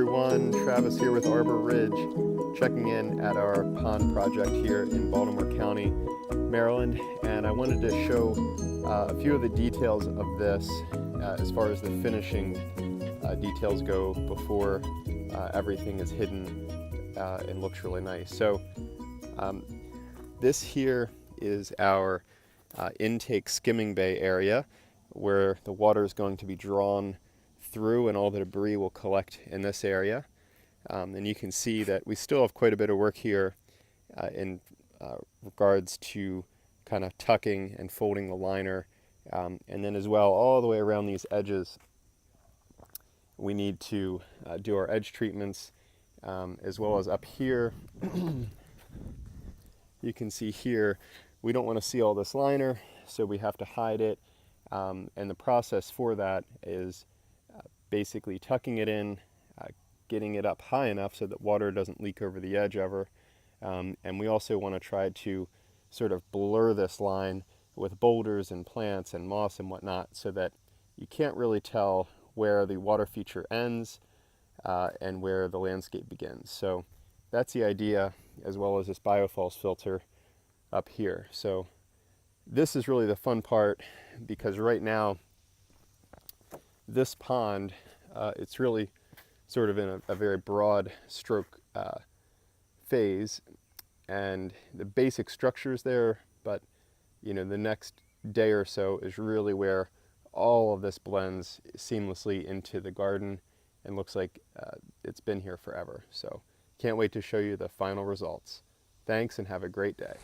everyone, Travis here with Arbor Ridge, checking in at our pond project here in Baltimore County, Maryland, and I wanted to show a few of the details of this as far as the finishing details go before everything is hidden and looks really nice. So this here is our intake skimming bay area where the water is going to be drawn through and all the debris will collect in this area. And you can see that we still have quite a bit of work here in regards to kind of tucking and folding the liner. And then as well, all the way around these edges, we need to do our edge treatments, as well as up here. You can see here, we don't want to see all this liner, so we have to hide it. And the process for that is basically tucking it in, getting it up high enough so that water doesn't leak over the edge ever. And we also want to try to sort of blur this line with boulders and plants and moss and whatnot so that you can't really tell where the water feature ends and where the landscape begins. So that's the idea, as well as this biofalls filter up here. So this is really the fun part, because right now this pond, it's really sort of in a very broad stroke phase, and the basic structure is there, but you know, the next day or so is really where all of this blends seamlessly into the garden and looks like it's been here forever. So can't wait to show you the final results. Thanks and have a great day.